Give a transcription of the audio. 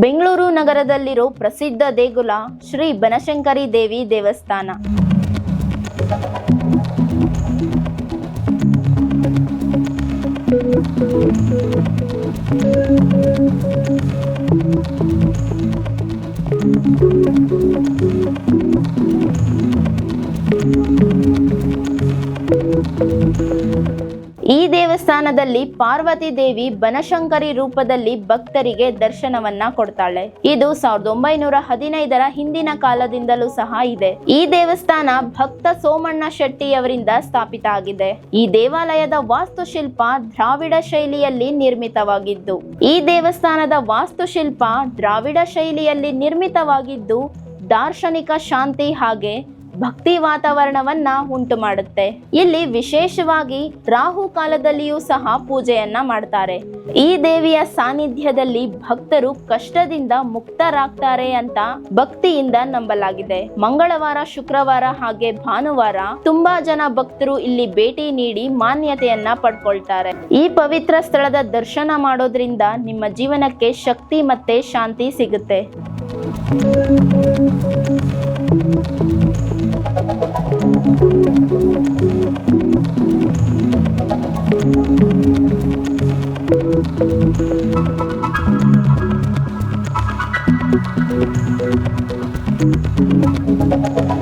ಬೆಂಗಳೂರು ನಗರದಲ್ಲಿರೋ ಪ್ರಸಿದ್ಧ ದೇಗುಲ ಶ್ರೀ ಬನಶಂಕರಿ ದೇವಿ ದೇವಸ್ಥಾನ. ಈ ದೇವಸ್ಥಾನದಲ್ಲಿ ಪಾರ್ವತಿ ದೇವಿ ಬನಶಂಕರಿ ರೂಪದಲ್ಲಿ ಭಕ್ತರಿಗೆ ದರ್ಶನವನ್ನ ಕೊಡ್ತಾಳೆ. ಇದು 1915ರ ಹಿಂದಿನ ಕಾಲದಿಂದಲೂ ಸಹ ಇದೆ. ಈ ದೇವಸ್ಥಾನ ಭಕ್ತ ಸೋಮಣ್ಣ ಶೆಟ್ಟಿಯವರಿಂದ ಸ್ಥಾಪಿತ ಆಗಿದೆ. ಈ ದೇವಾಲಯದ ವಾಸ್ತುಶಿಲ್ಪ ದ್ರಾವಿಡ ಶೈಲಿಯಲ್ಲಿ ನಿರ್ಮಿತವಾಗಿದ್ದು ದಾರ್ಶನಿಕ ಶಾಂತಿ ಹಾಗೆ ಭಕ್ತಿ ವಾತಾವರಣವನ್ನ ಉಂಟು ಮಾಡುತ್ತೆ. ಇಲ್ಲಿ ವಿಶೇಷವಾಗಿ ರಾಹು ಕಾಲದಲ್ಲಿಯೂ ಸಹ ಪೂಜೆಯನ್ನ ಮಾಡ್ತಾರೆ. ಈ ದೇವಿಯ ಸಾನ್ನಿಧ್ಯದಲ್ಲಿ ಭಕ್ತರು ಕಷ್ಟದಿಂದ ಮುಕ್ತರಾಗ್ತಾರೆ ಅಂತ ಭಕ್ತಿಯಿಂದ ನಂಬಲಾಗಿದೆ. ಮಂಗಳವಾರ, ಶುಕ್ರವಾರ ಹಾಗೆ ಭಾನುವಾರ ತುಂಬಾ ಜನ ಭಕ್ತರು ಇಲ್ಲಿ ಭೇಟಿ ನೀಡಿ ಮಾನ್ಯತೆಯನ್ನ ಪಡ್ಕೊಳ್ತಾರೆ. ಈ ಪವಿತ್ರ ಸ್ಥಳದ ದರ್ಶನ ಮಾಡೋದ್ರಿಂದ ನಿಮ್ಮ ಜೀವನಕ್ಕೆ ಶಕ್ತಿ ಮತ್ತೆ ಶಾಂತಿ ಸಿಗುತ್ತೆ.